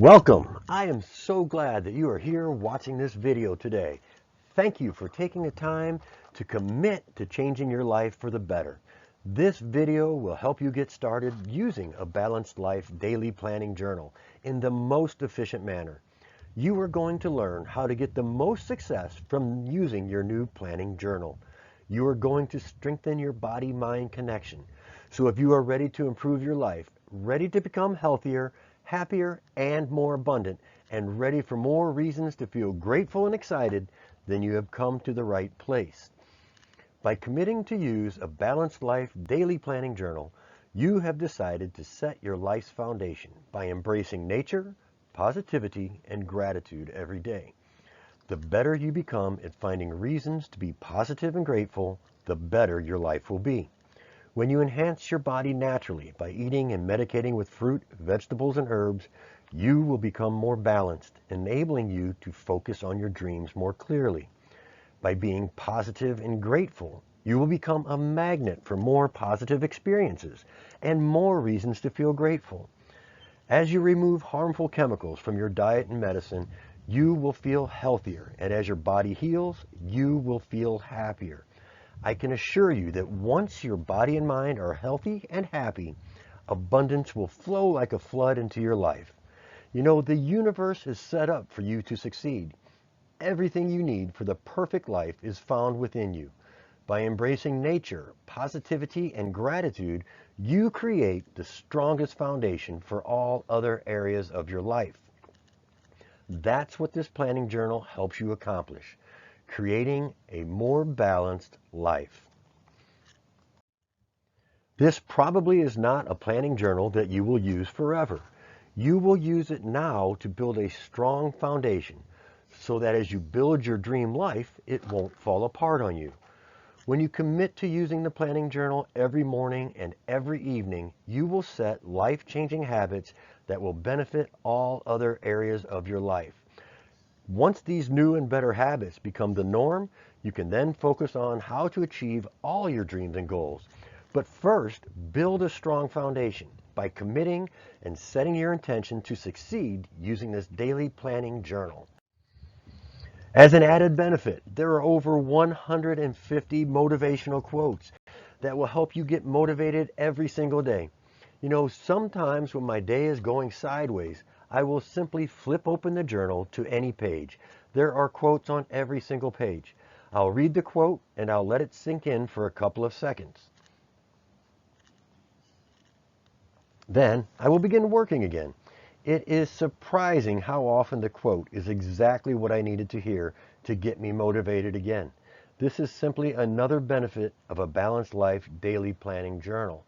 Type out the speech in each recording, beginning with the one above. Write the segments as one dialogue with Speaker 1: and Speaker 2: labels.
Speaker 1: Welcome! I am so glad that you are here watching this video today. Thank you for taking the time to commit to changing your life for the better. This video will help you get started using a Balanced Life Daily Planning Journal in the most efficient manner. You are going to learn how to get the most success from using your new planning journal. You are going to strengthen your body-mind connection. So if you are ready to improve your life, ready to become healthier, happier, and more abundant, and ready for more reasons to feel grateful and excited, then you have come to the right place. By committing to use a Balanced Life Daily Planning Journal, you have decided to set your life's foundation by embracing nature, positivity, and gratitude every day. The better you become at finding reasons to be positive and grateful, the better your life will be. When you enhance your body naturally by eating and medicating with fruit, vegetables, and herbs, you will become more balanced, enabling you to focus on your dreams more clearly. By being positive and grateful, you will become a magnet for more positive experiences and more reasons to feel grateful. As you remove harmful chemicals from your diet and medicine, you will feel healthier, and as your body heals, you will feel happier. I can assure you that once your body and mind are healthy and happy, abundance will flow like a flood into your life. You know, the universe is set up for you to succeed. Everything you need for the perfect life is found within you. By embracing nature, positivity, and gratitude, you create the strongest foundation for all other areas of your life. That's what this planning journal helps you accomplish, creating a more balanced life. This probably is not a planning journal that you will use forever. You will use it now to build a strong foundation so that as you build your dream life, it won't fall apart on you. When you commit to using the planning journal every morning and every evening, you will set life-changing habits that will benefit all other areas of your life. Once these new and better habits become the norm, you can then focus on how to achieve all your dreams and goals. But first, build a strong foundation by committing and setting your intention to succeed using this daily planning journal. As an added benefit, there are over 150 motivational quotes that will help you get motivated every single day. You know, sometimes when my day is going sideways, I will simply flip open the journal to any page. There are quotes on every single page. I'll read the quote and I'll let it sink in for a couple of seconds. Then I will begin working again. It is surprising how often the quote is exactly what I needed to hear to get me motivated again. This is simply another benefit of a Balanced Life Daily Planning Journal.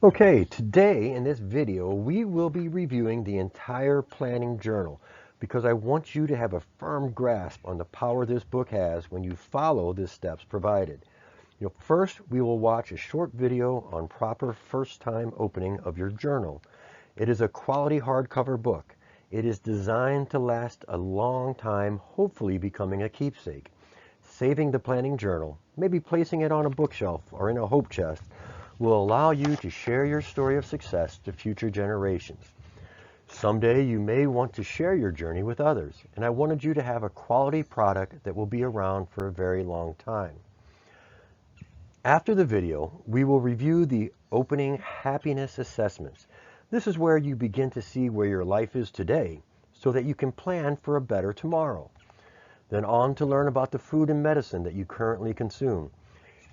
Speaker 1: Okay, today in this video, we will be reviewing the entire planning journal because I want you to have a firm grasp on the power this book has when you follow the steps provided. First, we will watch a short video on proper first-time opening of your journal. It is a quality hardcover book. It is designed to last a long time, hopefully becoming a keepsake. Saving the planning journal, maybe placing it on a bookshelf or in a hope chest, will allow you to share your story of success to future generations. Someday you may want to share your journey with others, and I wanted you to have a quality product that will be around for a very long time. After the video, we will review the opening happiness assessments. This is where you begin to see where your life is today so that you can plan for a better tomorrow. Then on to learn about the food and medicine that you currently consume,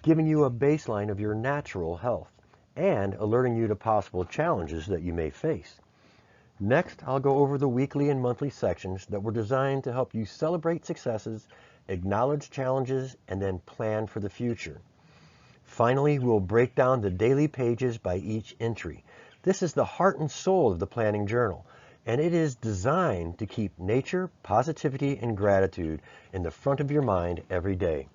Speaker 1: giving you a baseline of your natural health and alerting you to possible challenges that you may face. Next, I'll go over the weekly and monthly sections that were designed to help you celebrate successes, acknowledge challenges, and then plan for the future. Finally, we'll break down the daily pages by each entry. This is the heart and soul of the planning journal, and it is designed to keep nature, positivity, and gratitude in the front of your mind every day.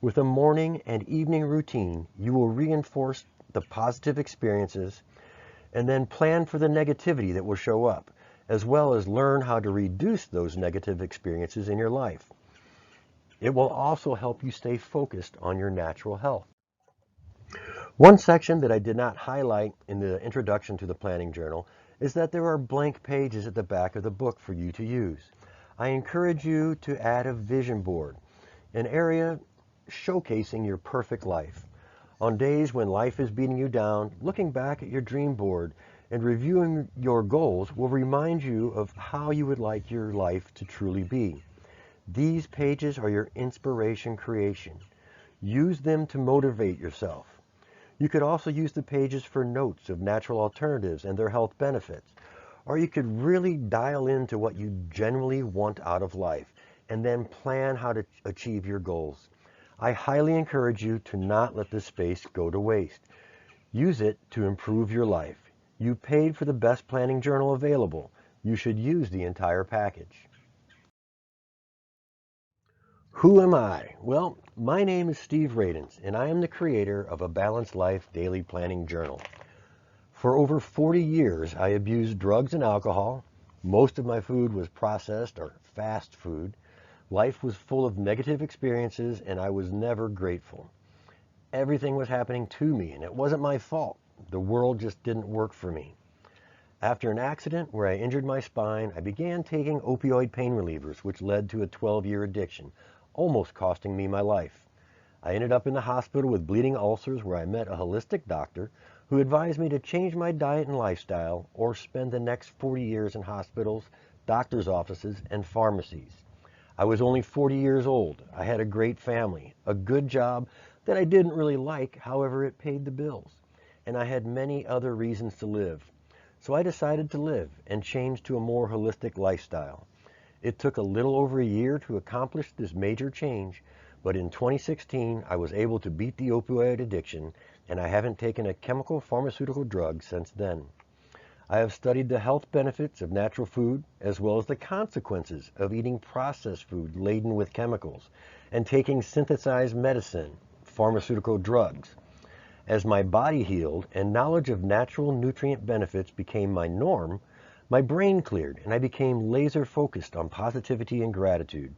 Speaker 1: With a morning and evening routine, you will reinforce the positive experiences and then plan for the negativity that will show up, as well as learn how to reduce those negative experiences in your life. It will also help you stay focused on your natural health. One section that I did not highlight in the introduction to the planning journal is that there are blank pages at the back of the book for you to use. I encourage you to add a vision board, an area showcasing your perfect life. On days when life is beating you down, looking back at your dream board and reviewing your goals will remind you of how you would like your life to truly be. These pages are your inspiration creation. Use them to motivate yourself. You could also use the pages for notes of natural alternatives and their health benefits. Or you could really dial into what you genuinely want out of life and then plan how to achieve your goals. I highly encourage you to not let this space go to waste. Use it to improve your life. You paid for the best planning journal available. You should use the entire package. Who am I? Well, my name is Steve Radins, and I am the creator of A Balanced Life Daily Planning Journal. For over 40 years, I abused drugs and alcohol. Most of my food was processed or fast food. Life was full of negative experiences, and I was never grateful. Everything was happening to me, and it wasn't my fault. The world just didn't work for me. After an accident where I injured my spine, I began taking opioid pain relievers, which led to a 12-year addiction, almost costing me my life. I ended up in the hospital with bleeding ulcers where I met a holistic doctor who advised me to change my diet and lifestyle or spend the next 40 years in hospitals, doctors' offices, and pharmacies. I was only 40 years old. I had a great family, a good job that I didn't really like, however it paid the bills, and I had many other reasons to live. So I decided to live and change to a more holistic lifestyle. It took a little over a year to accomplish this major change, but in 2016 I was able to beat the opioid addiction, and I haven't taken a chemical pharmaceutical drug since then. I have studied the health benefits of natural food as well as the consequences of eating processed food laden with chemicals and taking synthesized medicine, pharmaceutical drugs. As my body healed and knowledge of natural nutrient benefits became my norm, my brain cleared and I became laser focused on positivity and gratitude.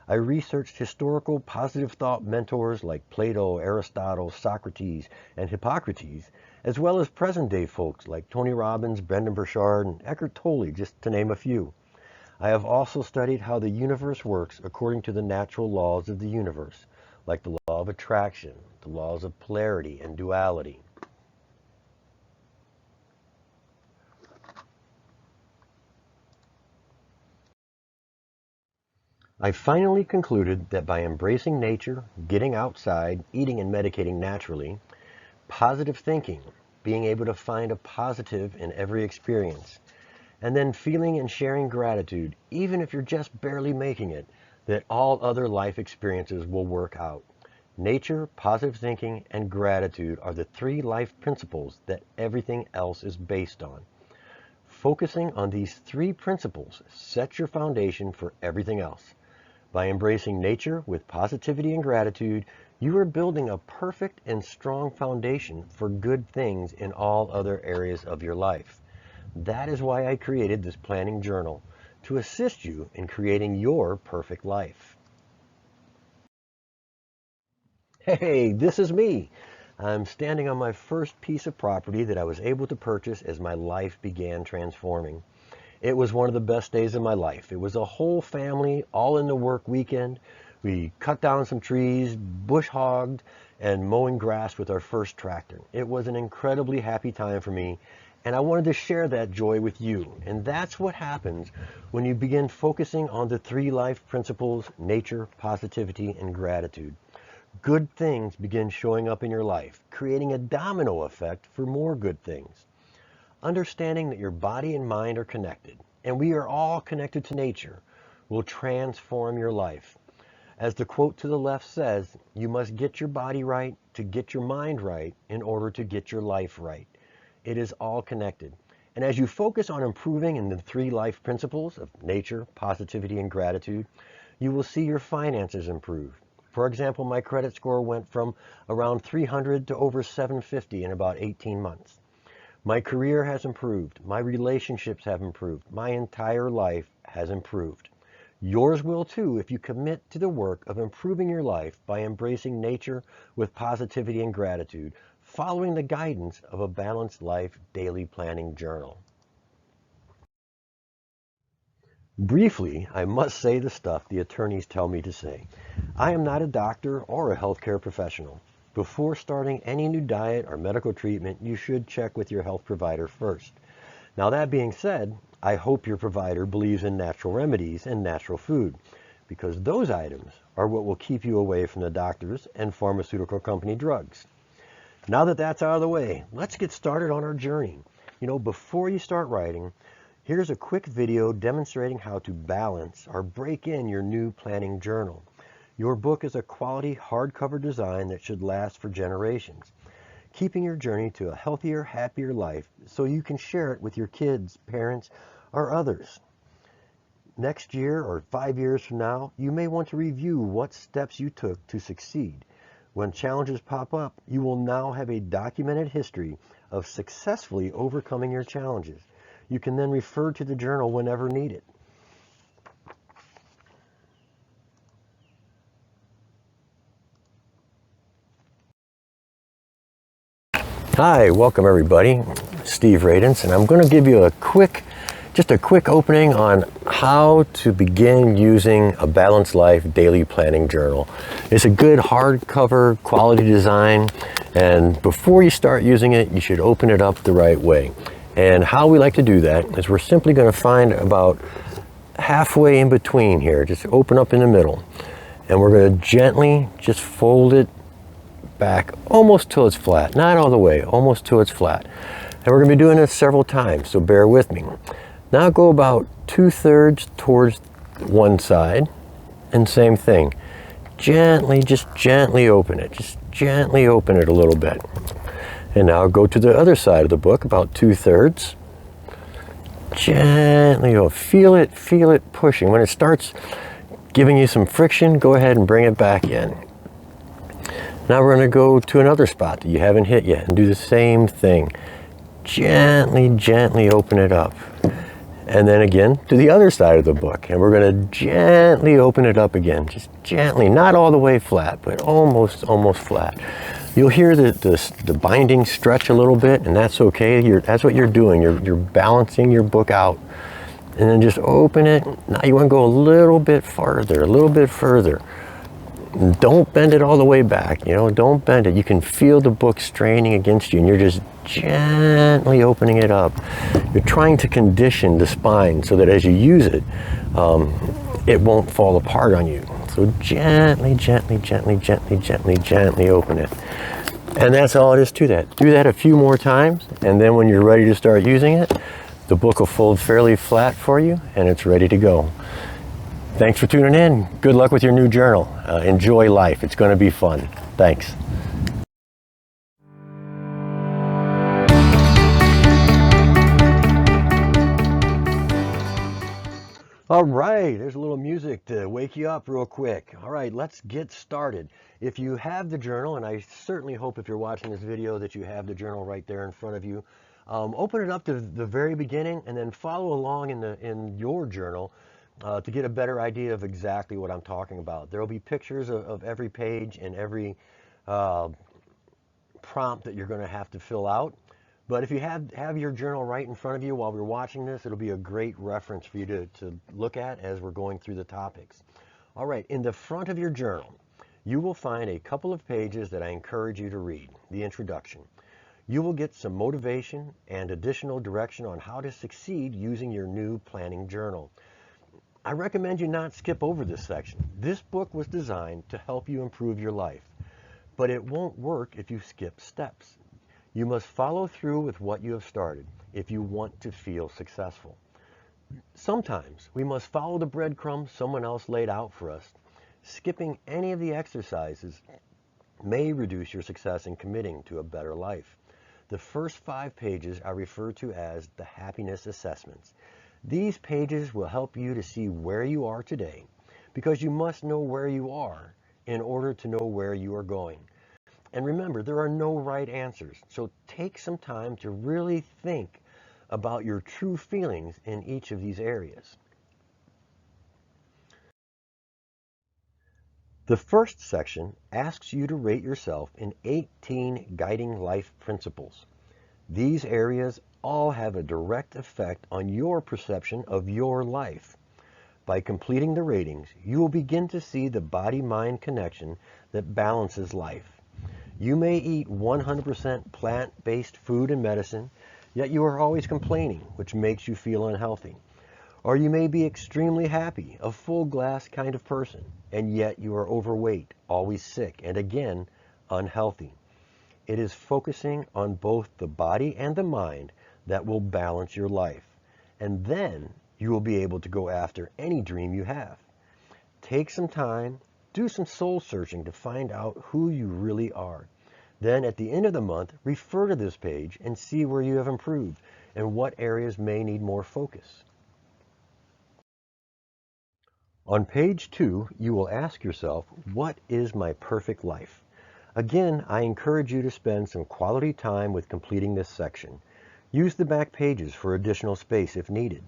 Speaker 1: I researched historical positive thought mentors like Plato, Aristotle, Socrates, and Hippocrates, as well as present-day folks like Tony Robbins, Brendan Burchard, and Eckhart Tolle, just to name a few. I have also studied how the universe works according to the natural laws of the universe, like the law of attraction, the laws of polarity and duality. I finally concluded that by embracing nature, getting outside, eating and medicating naturally, positive thinking, being able to find a positive in every experience, and then feeling and sharing gratitude, even if you're just barely making it, that all other life experiences will work out. Nature, positive thinking, and gratitude are the three life principles that everything else is based on. Focusing on these three principles sets your foundation for everything else. By embracing nature with positivity and gratitude, you are building a perfect and strong foundation for good things in all other areas of your life. That is why I created this planning journal, to assist you in creating your perfect life. Hey, this is me. I'm standing on my first piece of property that I was able to purchase as my life began transforming. It was one of the best days of my life. It was a whole family, all in the work weekend. We cut down some trees, bush hogged, and mowing grass with our first tractor. It was an incredibly happy time for me, and I wanted to share that joy with you. And that's what happens when you begin focusing on the three life principles: nature, positivity, and gratitude. Good things begin showing up in your life, creating a domino effect for more good things. Understanding that your body and mind are connected, and we are all connected to nature, will transform your life. As the quote to the left says, you must get your body right to get your mind right in order to get your life right. It is all connected. And as you focus on improving in the three life principles of nature, positivity, and gratitude, you will see your finances improve. For example, my credit score went from around 300 to over 750 in about 18 months. My career has improved. My relationships have improved. My entire life has improved. Yours will too if you commit to the work of improving your life by embracing nature with positivity and gratitude, following the guidance of A Balanced Life Daily Planning Journal. Briefly, I must say the stuff the attorneys tell me to say. I am not a doctor or a healthcare professional. Before starting any new diet or medical treatment, you should check with your health provider first. Now that being said, I hope your provider believes in natural remedies and natural food, because those items are what will keep you away from the doctors and pharmaceutical company drugs. Now that that's out of the way, let's get started on our journey. Before you start writing, here's a quick video demonstrating how to balance or break in your new planning journal. Your book is a quality hardcover design that should last for generations, keeping your journey to a healthier, happier life so you can share it with your kids, parents, or others. Next year or 5 years from now, you may want to review what steps you took to succeed. When challenges pop up, you will now have a documented history of successfully overcoming your challenges. You can then refer to the journal whenever needed. Hi, welcome everybody. Steve Radins, and I'm going to give you just a quick opening on how to begin using a Balanced Life daily planning journal. It's a good hardcover quality design, and before you start using it, you should open it up the right way. And how we like to do that is we're simply going to find about halfway in between here, just open up in the middle, and we're going to gently just fold it back almost till it's flat, not all the way, almost till it's flat. And we're going to be doing this several times, so bear with me. Now go about 2/3 towards one side, and same thing. Just gently open it. Just gently open it a little bit. And now go to the other side of the book, about 2/3. Gently go. Feel it pushing. When it starts giving you some friction, go ahead and bring it back in. Now we're going to go to another spot that you haven't hit yet and do the same thing. Gently open it up. And then again to the other side of the book, and we're going to gently open it up again. Just gently, not all the way flat, but almost flat. You'll hear the binding stretch a little bit, and that's okay. That's what you're doing. You're balancing your book out. And then just open it. Now you want to go a little bit farther, a little bit further. Don't bend it all the way back, don't bend it. You can feel the book straining against you, and you're just gently opening it up. You're trying to condition the spine so that as you use it, it won't fall apart on you. So gently open it. And that's all it is to that. Do that a few more times, and then when you're ready to start using it, the book will fold fairly flat for you, and it's ready to go. Thanks for tuning in. Good luck with your new journal. Enjoy life. It's going to be fun. Thanks. All right, there's a little music to wake you up real quick. All right, let's get started. If you have the journal, and I certainly hope if you're watching this video that you have the journal right there in front of you, open it up to the very beginning and then follow along in your journal to get a better idea of exactly what I'm talking about. There will be pictures of every page and every prompt that you're going to have to fill out. But if you have your journal right in front of you while we're watching this, it'll be a great reference for you to look at as we're going through the topics. All right, in the front of your journal, you will find a couple of pages that I encourage you to read, the introduction. You will get some motivation and additional direction on how to succeed using your new planning journal. I recommend you not skip over this section. This book was designed to help you improve your life, but it won't work if you skip steps. You must follow through with what you have started if you want to feel successful. Sometimes we must follow the breadcrumbs someone else laid out for us. Skipping any of the exercises may reduce your success in committing to a better life. The first 5 pages I refer to as the happiness assessments. These pages will help you to see where you are today, because you must know where you are in order to know where you are going. And remember, there are no right answers, so take some time to really think about your true feelings in each of these areas. The first section asks you to rate yourself in 18 guiding life principles. These areas all have a direct effect on your perception of your life. by completing the ratings, you will begin to see the body-mind connection that balances life. You may eat 100% plant-based food and medicine, yet you are always complaining, which makes you feel unhealthy. Or you may be extremely happy, a full glass kind of person, and yet you are overweight, always sick, and again, unhealthy. It is focusing on both the body and the mind that will balance your life. And then you will be able to go after any dream you have. Take some time, do some soul searching to find out who you really are. Then at the end of the month, refer to this page and see where you have improved and what areas may need more focus. On page 2, you will ask yourself, what is my perfect life? Again, I encourage you to spend some quality time with completing this section. Use the back pages for additional space if needed.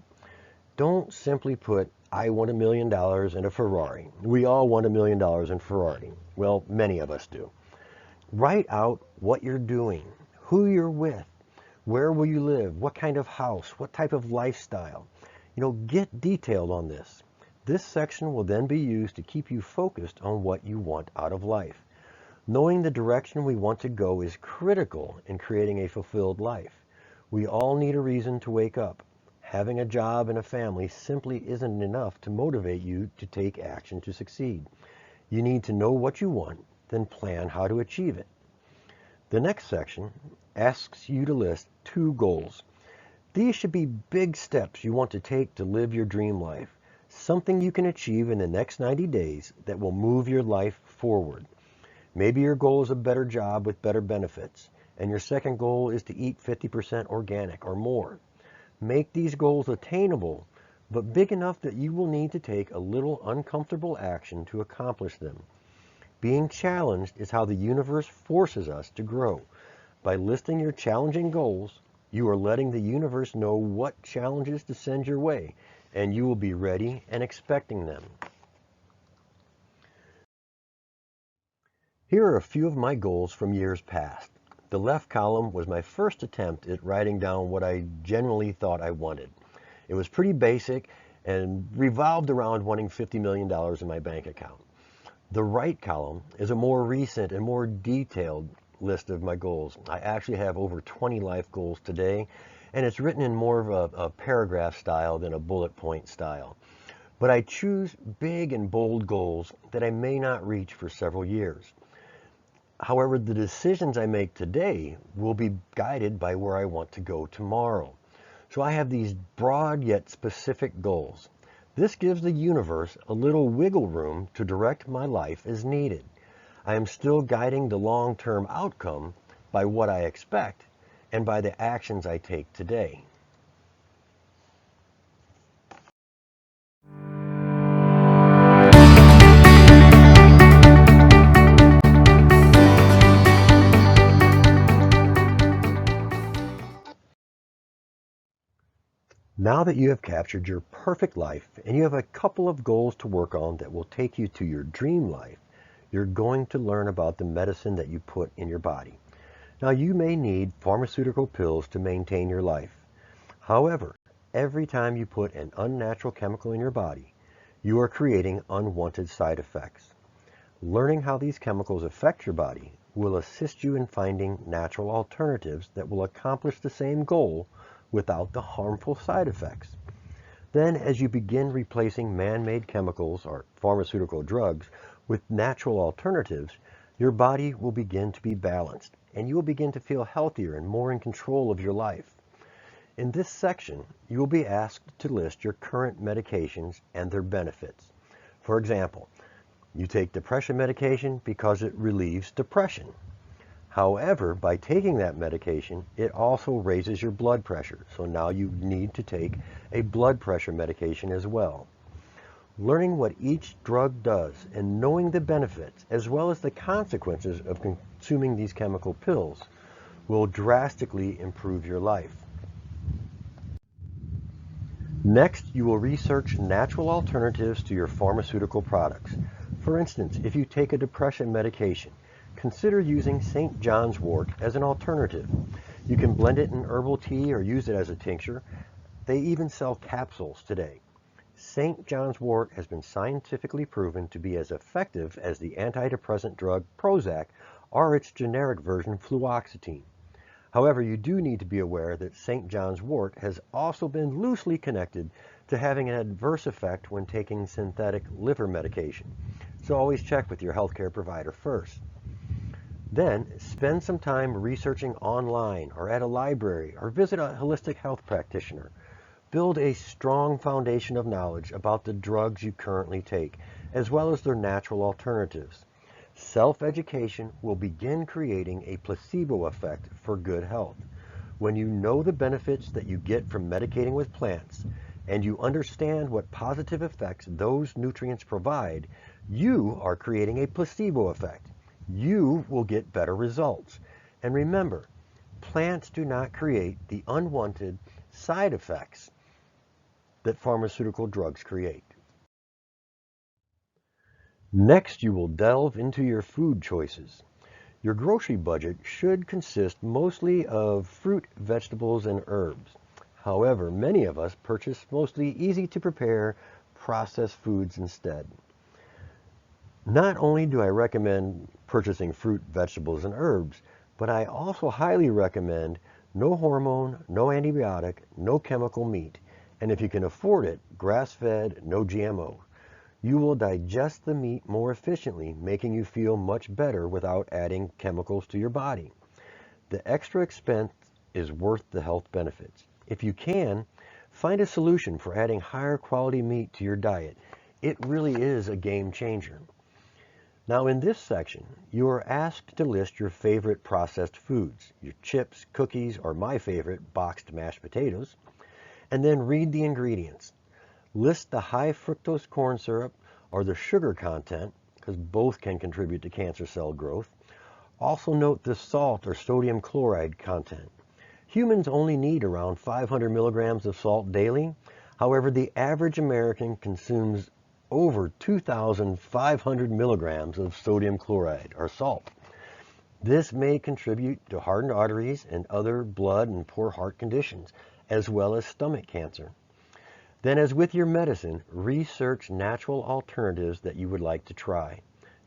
Speaker 1: Don't simply put, I want $1 million and a Ferrari. We all want $1 million and Ferrari. Well, many of us do. Write out what you're doing, who you're with, where will you live, what kind of house, what type of lifestyle. Get detailed on this. This section will then be used to keep you focused on what you want out of life. Knowing the direction we want to go is critical in creating a fulfilled life. We all need a reason to wake up. Having a job and a family simply isn't enough to motivate you to take action to succeed. You need to know what you want, then plan how to achieve it. The next section asks you to list 2 goals. These should be big steps you want to take to live your dream life, something you can achieve in the next 90 days that will move your life forward. Maybe your goal is a better job with better benefits, and your second goal is to eat 50% organic or more. Make these goals attainable, but big enough that you will need to take a little uncomfortable action to accomplish them. Being challenged is how the universe forces us to grow. By listing your challenging goals, you are letting the universe know what challenges to send your way, and you will be ready and expecting them. Here are a few of my goals from years past. The left column was my first attempt at writing down what I genuinely thought I wanted. It was pretty basic and revolved around wanting $50 million in my bank account. The right column is a more recent and more detailed list of my goals. I actually have over 20 life goals today, and it's written in more of a paragraph style than a bullet point style. But I choose big and bold goals that I may not reach for several years. However, the decisions I make today will be guided by where I want to go tomorrow. So I have these broad yet specific goals. This gives the universe a little wiggle room to direct my life as needed. I am still guiding the long-term outcome by what I expect and by the actions I take today. Now that you have captured your perfect life and you have a couple of goals to work on that will take you to your dream life, you're going to learn about the medicine that you put in your body. Now, you may need pharmaceutical pills to maintain your life. However, every time you put an unnatural chemical in your body, you are creating unwanted side effects. Learning how these chemicals affect your body will assist you in finding natural alternatives that will accomplish the same goal without the harmful side effects. Then, as you begin replacing man-made chemicals or pharmaceutical drugs with natural alternatives, your body will begin to be balanced, and you will begin to feel healthier and more in control of your life. In this section, you will be asked to list your current medications and their benefits. For example, you take depression medication because it relieves depression. However, by taking that medication, it also raises your blood pressure. So now you need to take a blood pressure medication as well. Learning what each drug does and knowing the benefits as well as the consequences of consuming these chemical pills will drastically improve your life. Next, you will research natural alternatives to your pharmaceutical products. For instance, if you take a depression medication, consider using St. John's wort as an alternative. You can blend it in herbal tea or use it as a tincture. They even sell capsules today. St. John's wort has been scientifically proven to be as effective as the antidepressant drug Prozac or its generic version fluoxetine. However, you do need to be aware that St. John's wort has also been loosely connected to having an adverse effect when taking synthetic liver medication. So always check with your healthcare provider first. Then spend some time researching online or at a library or visit a holistic health practitioner. Build a strong foundation of knowledge about the drugs you currently take, as well as their natural alternatives. Self-education will begin creating a placebo effect for good health. When you know the benefits that you get from medicating with plants, and you understand what positive effects those nutrients provide, you are creating a placebo effect. You will get better results. And remember, plants do not create the unwanted side effects that pharmaceutical drugs create. Next, you will delve into your food choices. Your grocery budget should consist mostly of fruit, vegetables, and herbs. However, many of us purchase mostly easy to prepare processed foods instead. Not only do I recommend purchasing fruit, vegetables, and herbs, but I also highly recommend no hormone, no antibiotic, no chemical meat, and if you can afford it, grass-fed, no GMO. You will digest the meat more efficiently, making you feel much better without adding chemicals to your body. The extra expense is worth the health benefits. If you can, find a solution for adding higher quality meat to your diet. It really is a game changer. Now in this section, you are asked to list your favorite processed foods, your chips, cookies, or my favorite, boxed mashed potatoes, and then read the ingredients. List the high fructose corn syrup or the sugar content, because both can contribute to cancer cell growth. Also note the salt or sodium chloride content. Humans only need around 500 milligrams of salt daily. However, the average American consumes over 2,500 milligrams of sodium chloride or salt. This may contribute to hardened arteries and other blood and poor heart conditions, as well as stomach cancer. Then, as with your medicine, research natural alternatives that you would like to try.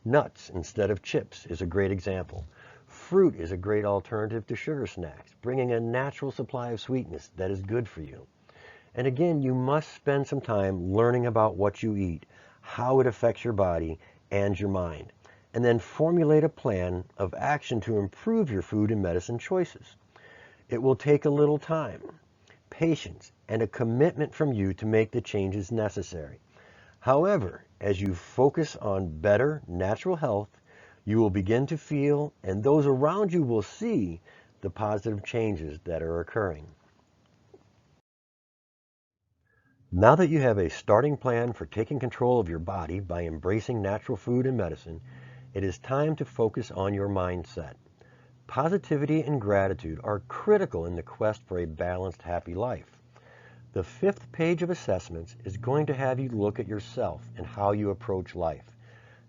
Speaker 1: Nuts instead of chips is a great example. Fruit is a great alternative to sugar snacks, bringing a natural supply of sweetness that is good for you. And again, you must spend some time learning about what you eat, how it affects your body and your mind, and then formulate a plan of action to improve your food and medicine choices. It will take a little time, patience, and a commitment from you to make the changes necessary. However, as you focus on better natural health, you will begin to feel, and those around you will see, the positive changes that are occurring. Now that you have a starting plan for taking control of your body by embracing natural food and medicine, it is time to focus on your mindset. Positivity and gratitude are critical in the quest for a balanced, happy life. The 5th page of assessments is going to have you look at yourself and how you approach life.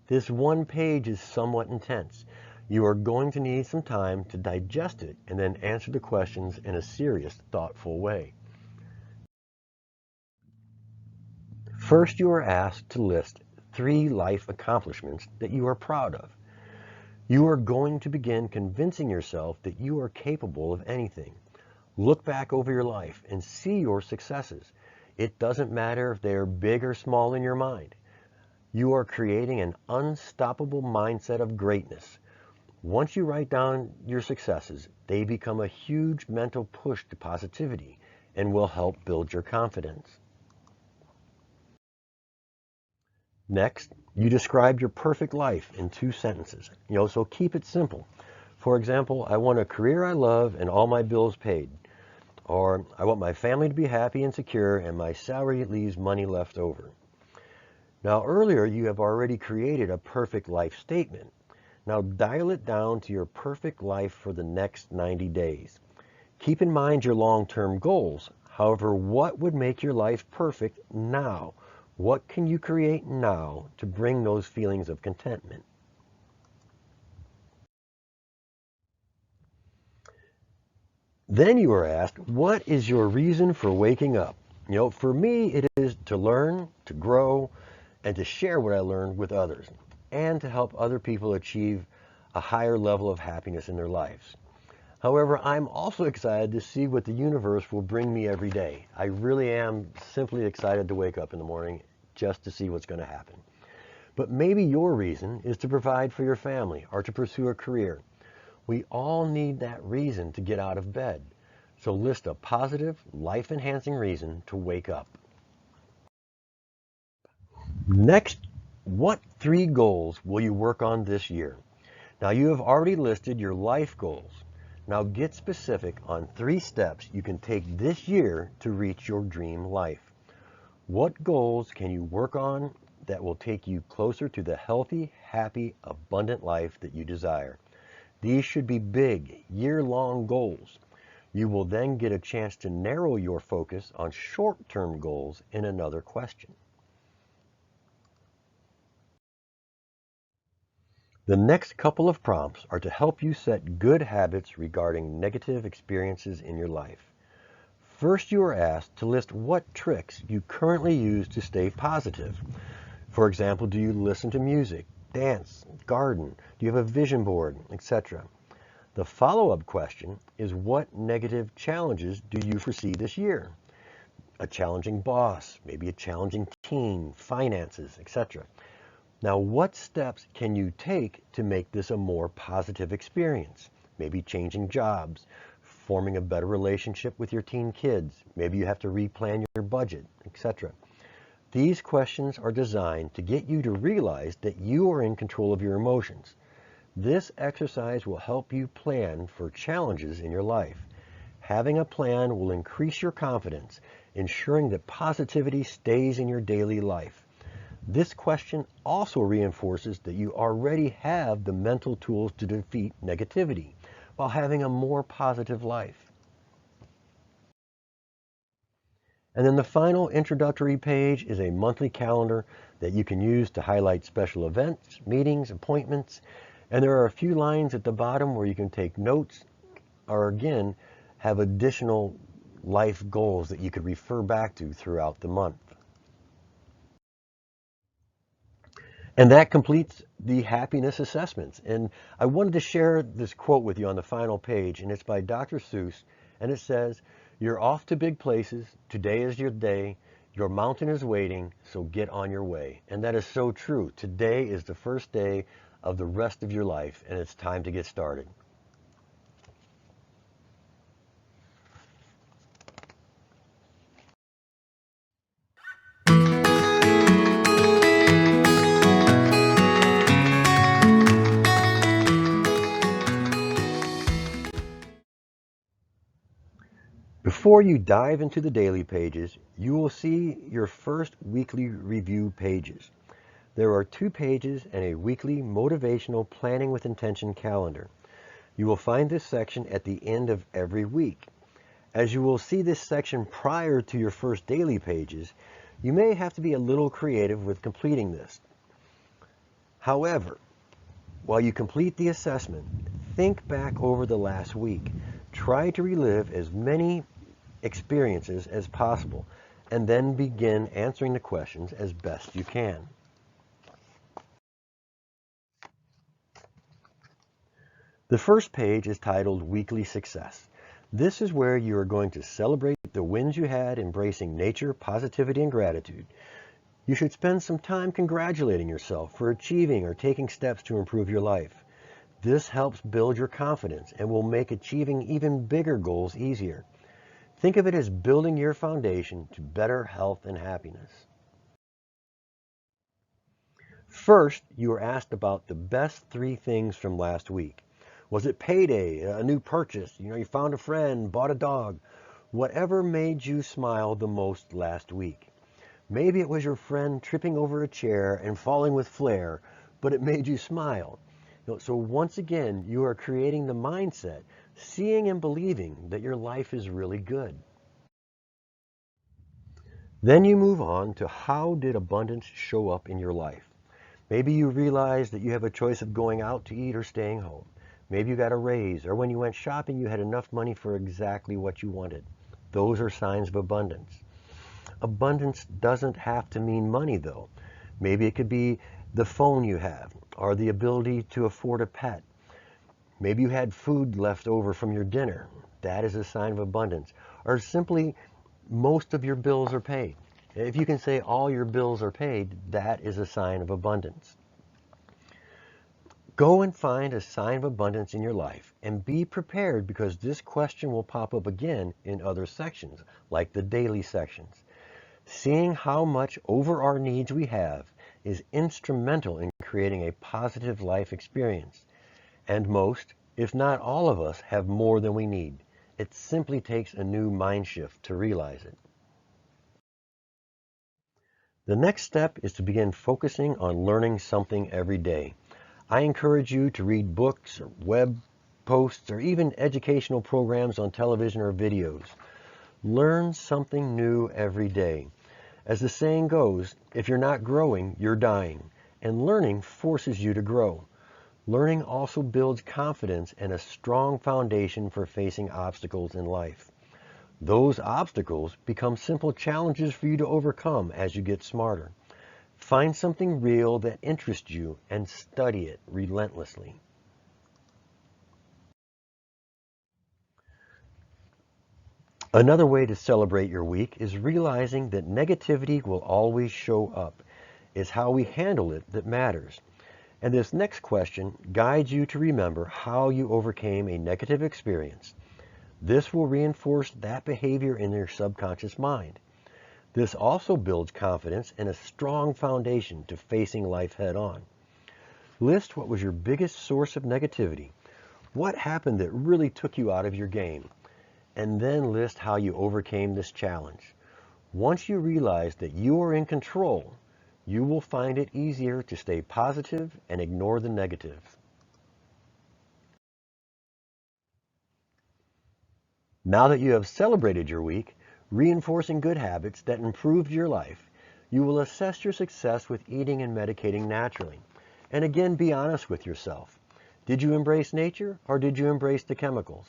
Speaker 1: This one page is somewhat intense. You are going to need some time to digest it and then answer the questions in a serious, thoughtful way. First, you are asked to list 3 life accomplishments that you are proud of. You are going to begin convincing yourself that you are capable of anything. Look back over your life and see your successes. It doesn't matter if they are big or small in your mind. You are creating an unstoppable mindset of greatness. Once you write down your successes, they become a huge mental push to positivity and will help build your confidence. Next, you describe your perfect life in 2 sentences. So keep it simple. For example, I want a career I love and all my bills paid. Or I want my family to be happy and secure and my salary leaves money left over. Now earlier you have already created a perfect life statement. Now dial it down to your perfect life for the next 90 days. Keep in mind your long-term goals. However, what would make your life perfect now? What can you create now to bring those feelings of contentment? Then you are asked, what is your reason for waking up? For me, it is to learn, to grow, and to share what I learned with others, and to help other people achieve a higher level of happiness in their lives. However, I'm also excited to see what the universe will bring me every day. I really am simply excited to wake up in the morning just to see what's going to happen. But maybe your reason is to provide for your family or to pursue a career. We all need that reason to get out of bed. So list a positive, life-enhancing reason to wake up. Next, what 3 goals will you work on this year? Now you have already listed your life goals. Now get specific on 3 steps you can take this year to reach your dream life. What goals can you work on that will take you closer to the healthy, happy, abundant life that you desire? These should be big, year-long goals. You will then get a chance to narrow your focus on short-term goals in another question. The next couple of prompts are to help you set good habits regarding negative experiences in your life. First, you are asked to list what tricks you currently use to stay positive. For example, do you listen to music, dance, garden? Do you have a vision board, etc.? The follow-up question is, what negative challenges do you foresee this year? A challenging boss, maybe a challenging team, finances, etc. Now, what steps can you take to make this a more positive experience? Maybe changing jobs, forming a better relationship with your teen kids. Maybe you have to replan your budget, etc. These questions are designed to get you to realize that you are in control of your emotions. This exercise will help you plan for challenges in your life. Having a plan will increase your confidence, ensuring that positivity stays in your daily life. This question also reinforces that you already have the mental tools to defeat negativity while having a more positive life. And then the final introductory page is a monthly calendar that you can use to highlight special events, meetings, appointments. And there are a few lines at the bottom where you can take notes or, again, have additional life goals that you could refer back to throughout the month. And that completes the happiness assessments. And I wanted to share this quote with you on the final page, and it's by Dr. Seuss, and it says, "You're off to big places. Today is your day. Your mountain is waiting, so get on your way." And that is so true. Today is the first day of the rest of your life, and it's time to get started. Before you dive into the daily pages, you will see your first weekly review pages. There are 2 pages and a weekly motivational planning with intention calendar. You will find this section at the end of every week. As you will see this section prior to your first daily pages, you may have to be a little creative with completing this. However, while you complete the assessment, think back over the last week. Try to relive as many experiences as possible, and then begin answering the questions as best you can. The first page is titled Weekly Success. This is where you are going to celebrate the wins you had, embracing nature, positivity, and gratitude. You should spend some time congratulating yourself for achieving or taking steps to improve your life. This helps build your confidence and will make achieving even bigger goals easier. Think of it as building your foundation to better health and happiness. First, you are asked about the best 3 things from last week. Was it payday, a new purchase, you found a friend, bought a dog? Whatever made you smile the most last week. Maybe it was your friend tripping over a chair and falling with flair, but it made you smile. So once again, you are creating the mindset, seeing and believing that your life is really good. Then you move on to, how did abundance show up in your life? Maybe you realize that you have a choice of going out to eat or staying home. Maybe you got a raise, or when you went shopping you had enough money for exactly what you wanted. Those are signs of abundance. Abundance doesn't have to mean money though. Maybe it could be the phone you have, or the ability to afford a pet. Maybe you had food left over from your dinner. That is a sign of abundance. Or simply, most of your bills are paid. If you can say all your bills are paid, that is a sign of abundance. Go and find a sign of abundance in your life and be prepared, because this question will pop up again in other sections, like the daily sections. Seeing how much over our needs we have is instrumental in creating a positive life experience. And most, if not all of us, have more than we need. It simply takes a new mind shift to realize it. The next step is to begin focusing on learning something every day. I encourage you to read books or web posts or even educational programs on television or videos. Learn something new every day. As the saying goes, if you're not growing, you're dying. And learning forces you to grow. Learning also builds confidence and a strong foundation for facing obstacles in life. Those obstacles become simple challenges for you to overcome as you get smarter. Find something real that interests you and study it relentlessly. Another way to celebrate your week is realizing that negativity will always show up. It's how we handle it that matters. And this next question guides you to remember how you overcame a negative experience. This will reinforce that behavior in your subconscious mind. This also builds confidence and a strong foundation to facing life head on. List what was your biggest source of negativity. What happened that really took you out of your game? And then list how you overcame this challenge. Once you realize that you are in control, you will find it easier to stay positive and ignore the negative. Now that you have celebrated your week, reinforcing good habits that improved your life, you will assess your success with eating and medicating naturally. And again, be honest with yourself. Did you embrace nature, or did you embrace the chemicals?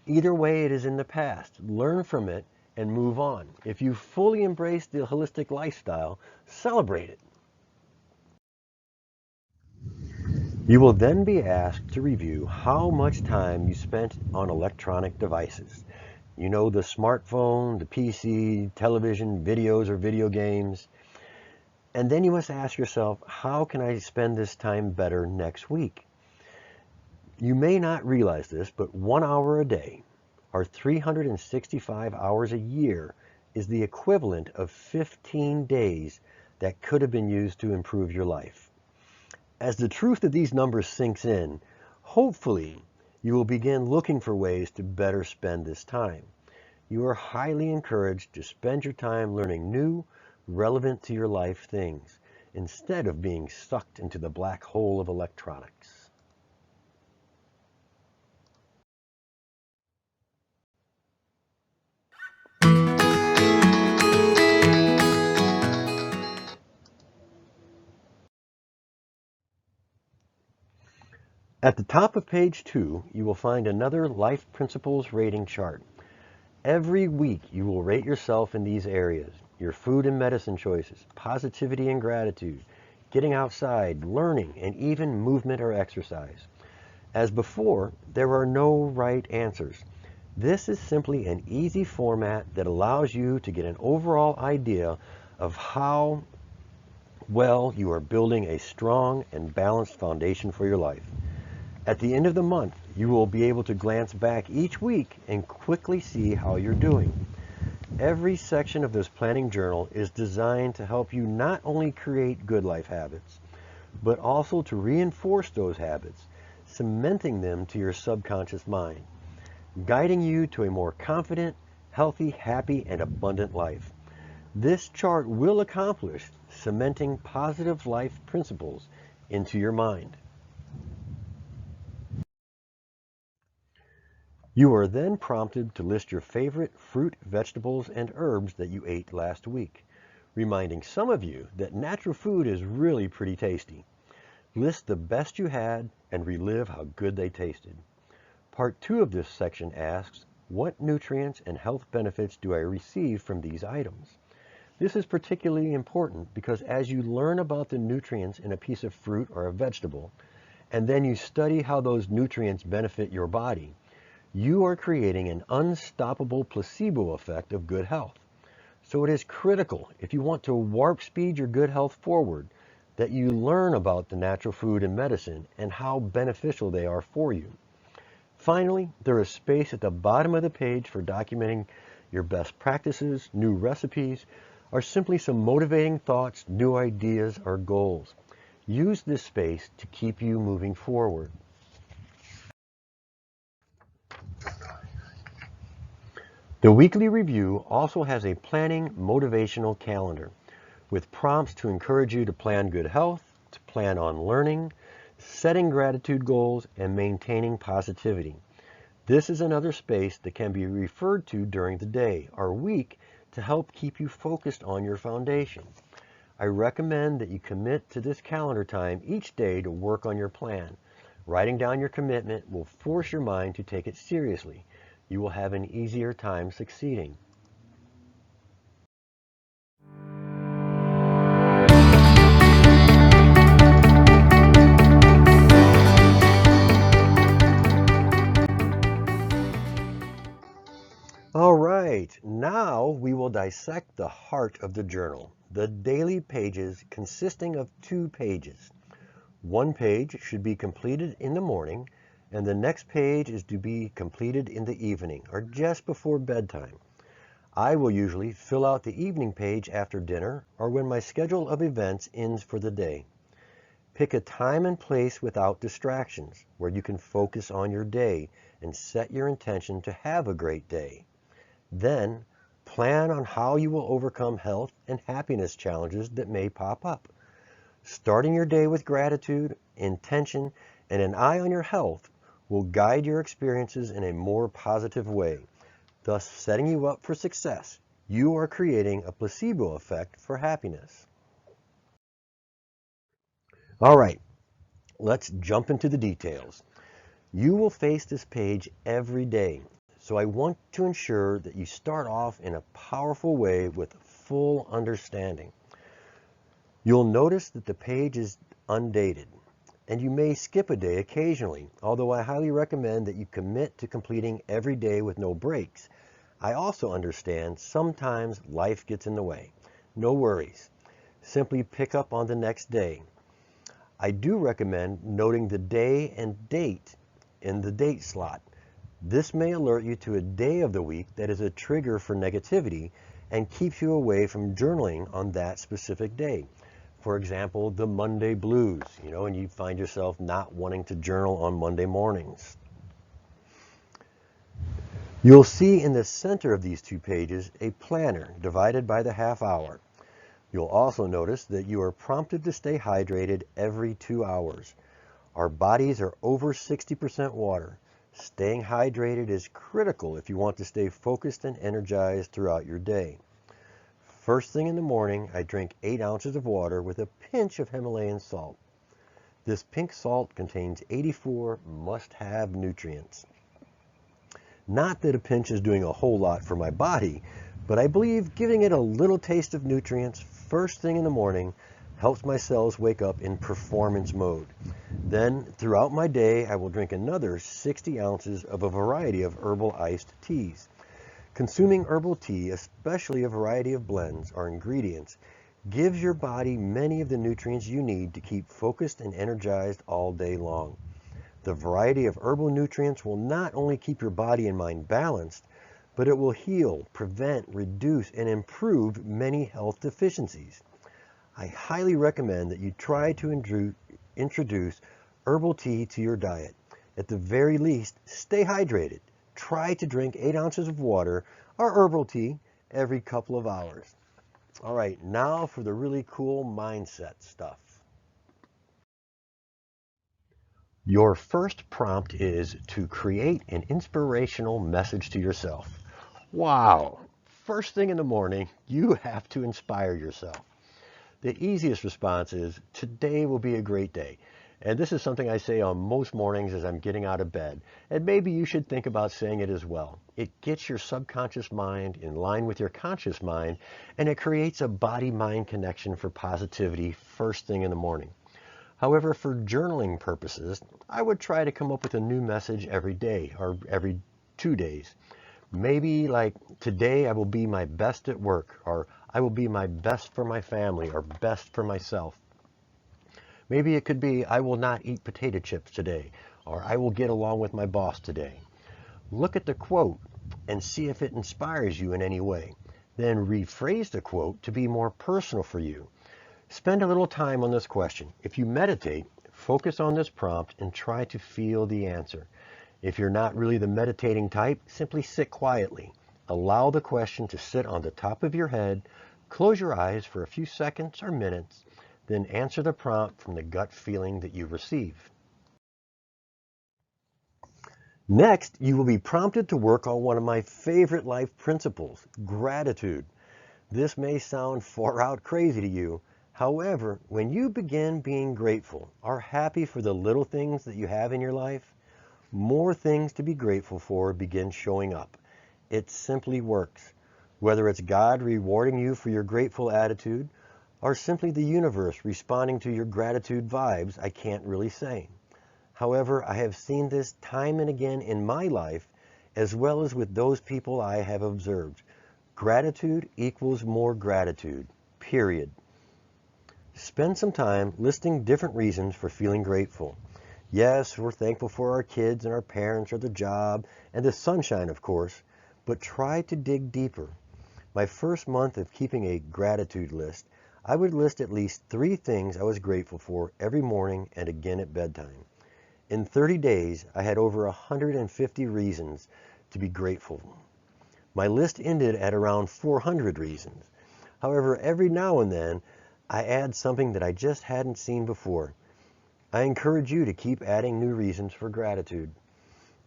Speaker 1: Either way, it is in the past. Learn from it and move on. If you fully embrace the holistic lifestyle, celebrate it. You will then be asked to review how much time you spent on electronic devices. You know, the smartphone, the PC, television, videos or video games. And then you must ask yourself, how can I spend this time better next week? You may not realize this, but 1 hour a day, or 365 hours a year, is the equivalent of 15 days that could have been used to improve your life. As the truth of these numbers sinks in, hopefully you will begin looking for ways to better spend this time. You are highly encouraged to spend your time learning new, relevant to your life things, instead of being sucked into the black hole of electronics. At the top of page 2, you will find another Life Principles rating chart. Every week, you will rate yourself in these areas: your food and medicine choices, positivity and gratitude, getting outside, learning, and even movement or exercise. As before, there are no right answers. This is simply an easy format that allows you to get an overall idea of how well you are building a strong and balanced foundation for your life. At the end of the month, you will be able to glance back each week and quickly see how you're doing. Every section of this planning journal is designed to help you not only create good life habits, but also to reinforce those habits, cementing them to your subconscious mind, guiding you to a more confident, healthy, happy, and abundant life. This chart will accomplish cementing positive life principles into your mind. You are then prompted to list your favorite fruit, vegetables, and herbs that you ate last week, reminding some of you that natural food is really pretty tasty. List the best you had and relive how good they tasted. Part 2 of this section asks, what nutrients and health benefits do I receive from these items? This is particularly important because as you learn about the nutrients in a piece of fruit or a vegetable, and then you study how those nutrients benefit your body, you are creating an unstoppable placebo effect of good health. So it is critical, if you want to warp speed your good health forward, that you learn about the natural food and medicine and how beneficial they are for you. Finally, there is space at the bottom of the page for documenting your best practices, new recipes, or simply some motivating thoughts, new ideas, or goals. Use this space to keep you moving forward. The weekly review also has a planning motivational calendar with prompts to encourage you to plan good health, to plan on learning, setting gratitude goals, and maintaining positivity. This is another space that can be referred to during the day or week to help keep you focused on your foundation. I recommend that you commit to this calendar time each day to work on your plan. Writing down your commitment will force your mind to take it seriously. You will have an easier time succeeding. All right, now we will dissect the heart of the journal, the daily pages consisting of 2 pages. One page should be completed in the morning, and the next page is to be completed in the evening or just before bedtime. I will usually fill out the evening page after dinner or when my schedule of events ends for the day. Pick a time and place without distractions where you can focus on your day and set your intention to have a great day. Then, plan on how you will overcome health and happiness challenges that may pop up. Starting your day with gratitude, intention, and an eye on your health will guide your experiences in a more positive way, thus setting you up for success. You are creating a placebo effect for happiness. All right, let's jump into the details. You will face this page every day, so I want to ensure that you start off in a powerful way with full understanding. You'll notice that the page is undated, and you may skip a day occasionally, although I highly recommend that you commit to completing every day with no breaks. I also understand sometimes life gets in the way. No worries. Simply pick up on the next day. I do recommend noting the day and date in the date slot. This may alert you to a day of the week that is a trigger for negativity and keeps you away from journaling on that specific day. For example, the Monday blues, and you find yourself not wanting to journal on Monday mornings. You'll see in the center of these 2 pages a planner divided by the half hour. You'll also notice that you are prompted to stay hydrated every 2 hours. Our bodies are over 60% water. Staying hydrated is critical if you want to stay focused and energized throughout your day. First thing in the morning, I drink 8 ounces of water with a pinch of Himalayan salt. This pink salt contains 84 must-have nutrients. Not that a pinch is doing a whole lot for my body, but I believe giving it a little taste of nutrients first thing in the morning helps my cells wake up in performance mode. Then, throughout my day, I will drink another 60 ounces of a variety of herbal iced teas. Consuming herbal tea, especially a variety of blends or ingredients, gives your body many of the nutrients you need to keep focused and energized all day long. The variety of herbal nutrients will not only keep your body and mind balanced, but it will heal, prevent, reduce, and improve many health deficiencies. I highly recommend that you try to introduce herbal tea to your diet. At the very least, stay hydrated. Try to drink 8 ounces of water or herbal tea every couple of hours. All right, now for the really cool mindset stuff. Your first prompt is to create an inspirational message to yourself. Wow! First thing in the morning, you have to inspire yourself. The easiest response is, today will be a great day. And this is something I say on most mornings as I'm getting out of bed. And maybe you should think about saying it as well. It gets your subconscious mind in line with your conscious mind, and it creates a body-mind connection for positivity first thing in the morning. However, for journaling purposes, I would try to come up with a new message every day or every 2 days. Maybe like, today I will be my best at work, or I will be my best for my family, or best for myself. Maybe it could be, I will not eat potato chips today, or I will get along with my boss today. Look at the quote and see if it inspires you in any way. Then rephrase the quote to be more personal for you. Spend a little time on this question. If you meditate, focus on this prompt and try to feel the answer. If you're not really the meditating type, simply sit quietly. Allow the question to sit on the top of your head. Close your eyes for a few seconds or minutes, then answer the prompt from the gut feeling that you receive. Next, you will be prompted to work on one of my favorite life principles, gratitude. This may sound far out crazy to you. However, when you begin being grateful, are happy for the little things that you have in your life, more things to be grateful for begin showing up. It simply works. Whether it's God rewarding you for your grateful attitude, or simply the universe responding to your gratitude vibes, I can't really say. However, I have seen this time and again in my life, as well as with those people I have observed. Gratitude equals more gratitude, period. Spend some time listing different reasons for feeling grateful. Yes, we're thankful for our kids and our parents or the job and the sunshine, of course, but try to dig deeper. My first month of keeping a gratitude list, I would list at least 3 things I was grateful for every morning and again at bedtime. In 30 days, I had over 150 reasons to be grateful. My list ended at around 400 reasons. However, every now and then, I add something that I just hadn't seen before. I encourage you to keep adding new reasons for gratitude,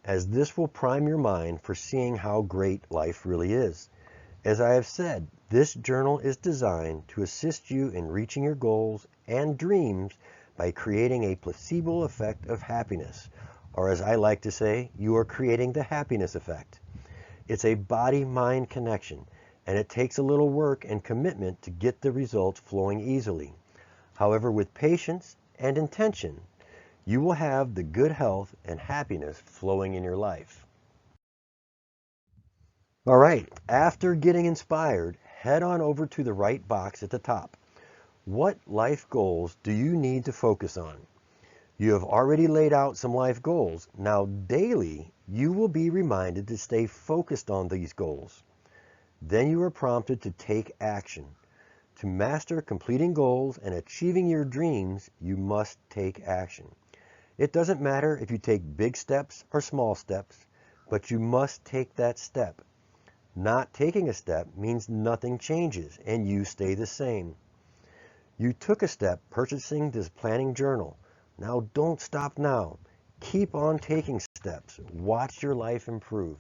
Speaker 1: as this will prime your mind for seeing how great life really is. As I have said, this journal is designed to assist you in reaching your goals and dreams by creating a placebo effect of happiness, or as I like to say, you are creating the happiness effect. It's a body-mind connection, and it takes a little work and commitment to get the results flowing easily. However, with patience and intention, you will have the good health and happiness flowing in your life. All right, after getting inspired, head on over to the right box at the top. What life goals do you need to focus on? You have already laid out some life goals. Now daily, you will be reminded to stay focused on these goals. Then you are prompted to take action. To master completing goals and achieving your dreams, you must take action. It doesn't matter if you take big steps or small steps, but you must take that step. Not taking a step means nothing changes and you stay the same. You took a step purchasing this planning journal. Now don't stop now. Keep on taking steps. Watch your life improve.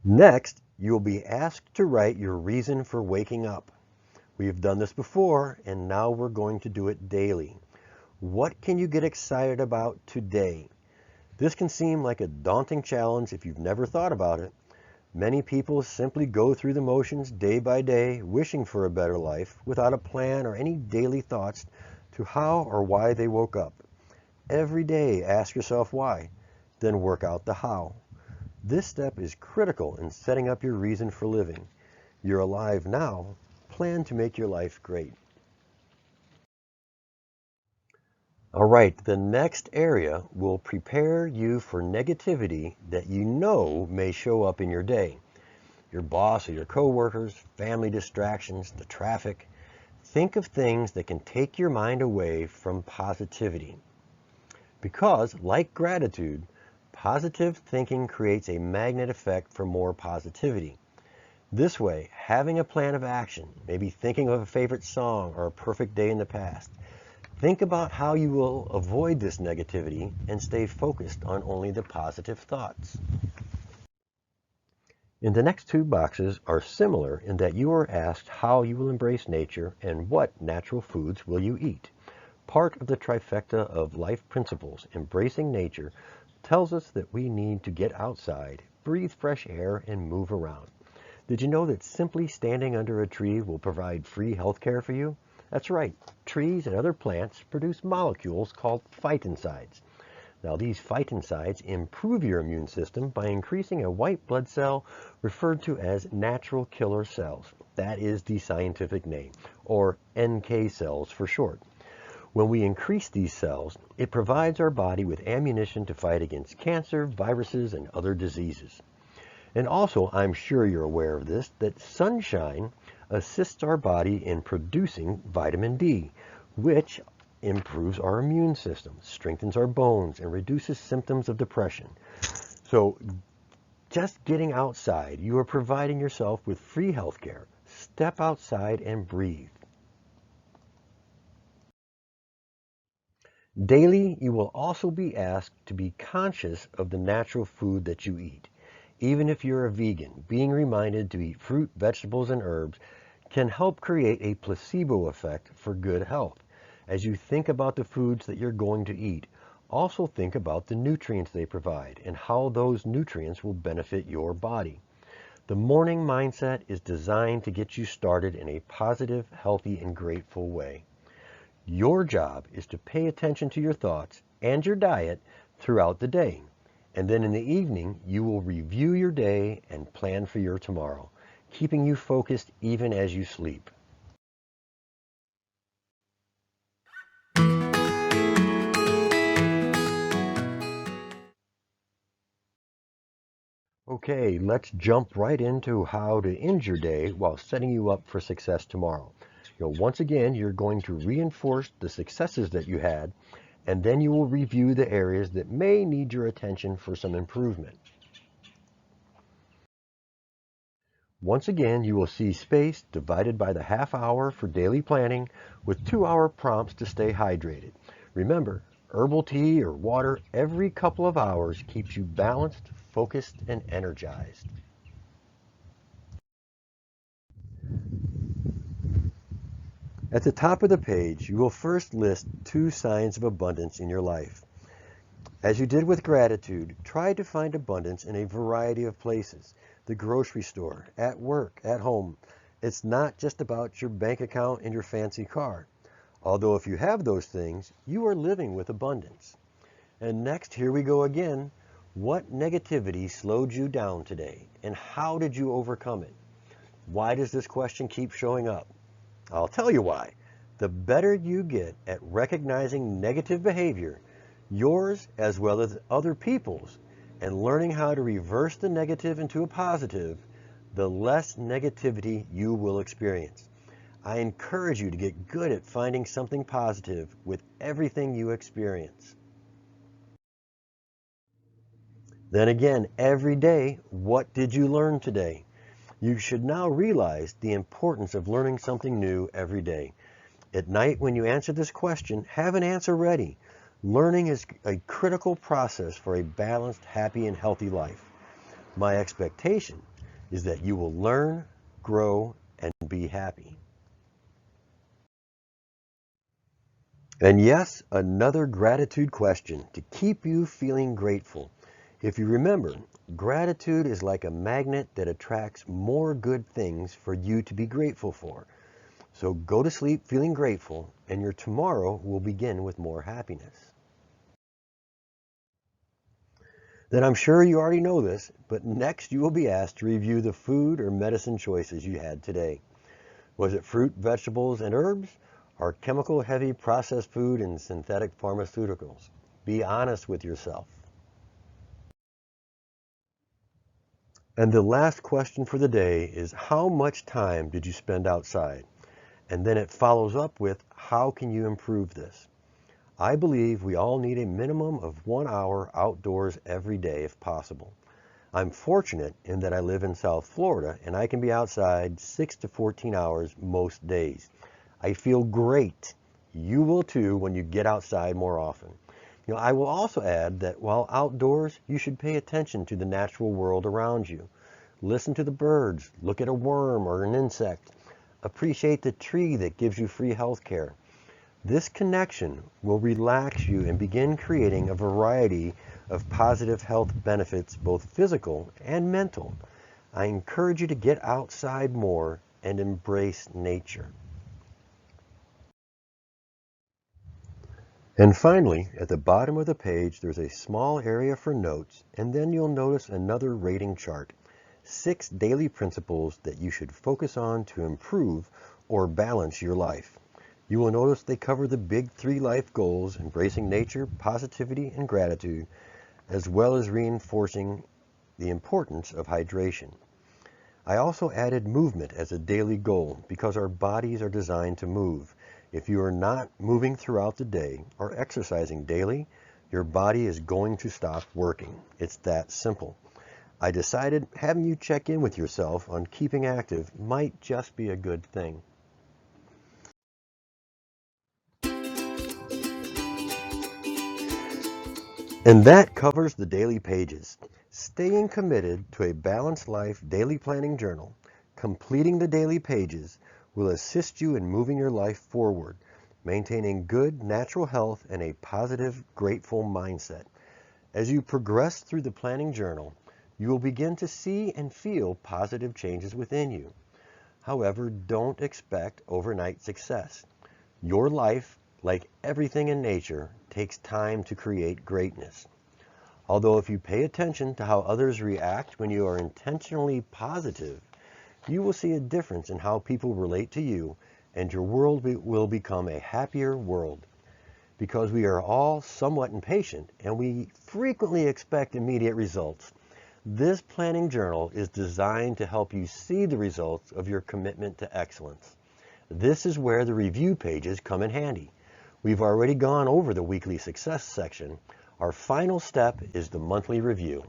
Speaker 1: Next, you will be asked to write your reason for waking up. We've done this before, and now we're going to do it daily. What can you get excited about today? This can seem like a daunting challenge if you've never thought about it. Many people simply go through the motions day by day, wishing for a better life, without a plan or any daily thoughts to how or why they woke up. Every day, ask yourself why, then work out the how. This step is critical in setting up your reason for living. You're alive now. Plan to make your life great. All right, the next area will prepare you for negativity that you know may show up in your day. Your boss or your coworkers, family distractions, the traffic. Think of things that can take your mind away from positivity. Because, like gratitude, positive thinking creates a magnet effect for more positivity. This way, having a plan of action, maybe thinking of a favorite song or a perfect day in the past, think about how you will avoid this negativity and stay focused on only the positive thoughts. In the next 2 boxes are similar in that you are asked how you will embrace nature and what natural foods will you eat. Part of the trifecta of life principles, embracing nature, tells us that we need to get outside, breathe fresh air, and move around. Did you know that simply standing under a tree will provide free health care for you? That's right. Trees and other plants produce molecules called phytoncides. Now, these phytoncides improve your immune system by increasing a white blood cell referred to as natural killer cells. That is the scientific name, or NK cells for short. When we increase these cells, it provides our body with ammunition to fight against cancer, viruses, and other diseases. And also, I'm sure you're aware of this, that sunshine assists our body in producing vitamin D, which improves our immune system, strengthens our bones, and reduces symptoms of depression. So just getting outside, you are providing yourself with free health care. Step outside and breathe. Daily, you will also be asked to be conscious of the natural food that you eat. Even if you're a vegan, being reminded to eat fruit, vegetables, and herbs can help create a placebo effect for good health. As you think about the foods that you're going to eat, also think about the nutrients they provide and how those nutrients will benefit your body. The morning mindset is designed to get you started in a positive, healthy, and grateful way. Your job is to pay attention to your thoughts and your diet throughout the day. And then in the evening, you will review your day and plan for your tomorrow, keeping you focused even as you sleep. Okay, let's jump right into how to end your day while setting you up for success tomorrow. Once again, you're going to reinforce the successes that you had, and then you will review the areas that may need your attention for some improvement. Once again, you will see space divided by the half hour for daily planning with 2-hour prompts to stay hydrated. Remember, herbal tea or water every couple of hours keeps you balanced, focused, and energized. At the top of the page, you will first list 2 signs of abundance in your life. As you did with gratitude, try to find abundance in a variety of places. The grocery store, at work, at home. It's not just about your bank account and your fancy car. Although if you have those things, you are living with abundance. And next, here we go again. What negativity slowed you down today? And how did you overcome it? Why does this question keep showing up? I'll tell you why. The better you get at recognizing negative behavior, yours as well as other people's, and learning how to reverse the negative into a positive, the less negativity you will experience. I encourage you to get good at finding something positive with everything you experience. Then again, every day, what did you learn today? You should now realize the importance of learning something new every day. At night, when you answer this question, have an answer ready. Learning is a critical process for a balanced, happy, and healthy life. My expectation is that you will learn, grow, and be happy. And yes, another gratitude question to keep you feeling grateful. If you remember, gratitude is like a magnet that attracts more good things for you to be grateful for. So go to sleep feeling grateful, and your tomorrow will begin with more happiness. Then I'm sure you already know this, but next you will be asked to review the food or medicine choices you had today. Was it fruit, vegetables, and herbs, or chemical-heavy processed food and synthetic pharmaceuticals? Be honest with yourself. And the last question for the day is, how much time did you spend outside? And then it follows up with, how can you improve this? I believe we all need a minimum of 1 hour outdoors every day if possible. I'm fortunate in that I live in South Florida and I can be outside 6 to 14 hours most days. I feel great. You will too when you get outside more often. I will also add that while outdoors, you should pay attention to the natural world around you. Listen to the birds, look at a worm or an insect. Appreciate the tree that gives you free health care. This connection will relax you and begin creating a variety of positive health benefits, both physical and mental. I encourage you to get outside more and embrace nature. And finally, at the bottom of the page, there's a small area for notes, and then you'll notice another rating chart. 6 daily principles that you should focus on to improve or balance your life. You will notice they cover the big 3 life goals: embracing nature, positivity, and gratitude, as well as reinforcing the importance of hydration. I also added movement as a daily goal because our bodies are designed to move. If you are not moving throughout the day or exercising daily, your body is going to stop working. It's that simple. I decided having you check in with yourself on keeping active might just be a good thing. And that covers the daily pages. Staying committed to a balanced life daily planning journal, completing the daily pages, will assist you in moving your life forward, maintaining good natural health and a positive, grateful mindset. As you progress through the planning journal, you will begin to see and feel positive changes within you. However, don't expect overnight success. Your life, like everything in nature, takes time to create greatness. Although if you pay attention to how others react when you are intentionally positive, you will see a difference in how people relate to you, and your world will become a happier world. Because we are all somewhat impatient and we frequently expect immediate results, this planning journal is designed to help you see the results of your commitment to excellence. This is where the review pages come in handy. We've already gone over the weekly success section. Our final step is the monthly review.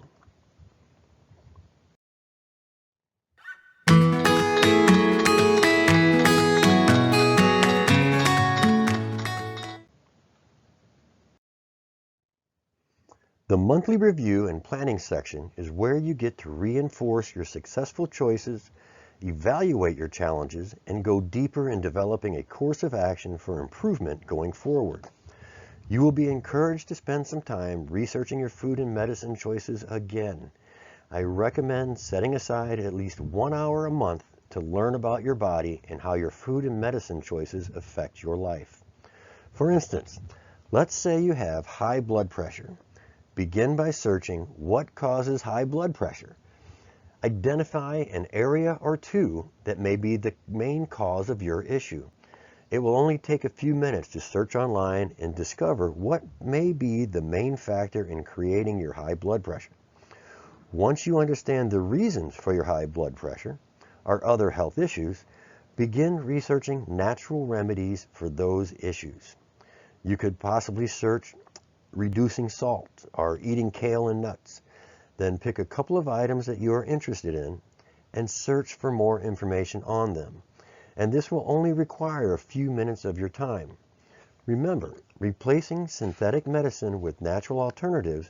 Speaker 1: The monthly review and planning section is where you get to reinforce your successful choices, evaluate your challenges, and go deeper in developing a course of action for improvement going forward. You will be encouraged to spend some time researching your food and medicine choices again. I recommend setting aside at least 1 hour a month to learn about your body and how your food and medicine choices affect your life. For instance, let's say you have high blood pressure. Begin by searching what causes high blood pressure. Identify an area or two that may be the main cause of your issue. It will only take a few minutes to search online and discover what may be the main factor in creating your high blood pressure. Once you understand the reasons for your high blood pressure or other health issues, begin researching natural remedies for those issues. You could possibly search reducing salt or eating kale and nuts. Then pick a couple of items that you are interested in and search for more information on them. And this will only require a few minutes of your time. Remember, replacing synthetic medicine with natural alternatives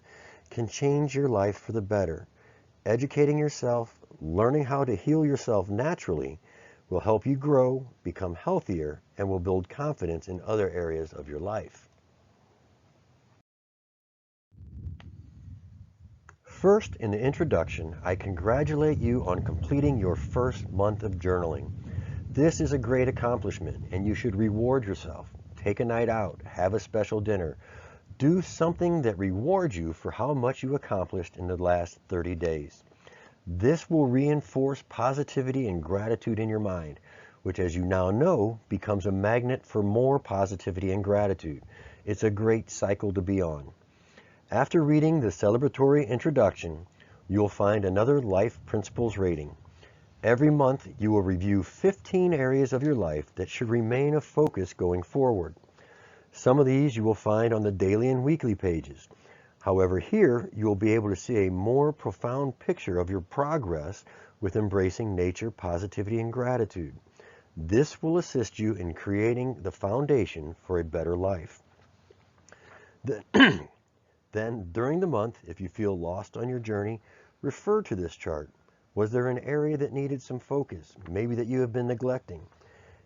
Speaker 1: can change your life for the better. Educating yourself, learning how to heal yourself naturally will help you grow, become healthier, and will build confidence in other areas of your life. First, in the introduction, I congratulate you on completing your first month of journaling. This is a great accomplishment, and you should reward yourself. Take a night out, have a special dinner. Do something that rewards you for how much you accomplished in the last 30 days. This will reinforce positivity and gratitude in your mind, which, as you now know, becomes a magnet for more positivity and gratitude. It's a great cycle to be on. After reading the celebratory introduction, you'll find another Life Principles rating. Every month, you will review 15 areas of your life that should remain a focus going forward. Some of these you will find on the daily and weekly pages. However, here you will be able to see a more profound picture of your progress with embracing nature, positivity, and gratitude. This will assist you in creating the foundation for a better life. Then, during the month, if you feel lost on your journey, refer to this chart. Was there an area that needed some focus, maybe that you have been neglecting?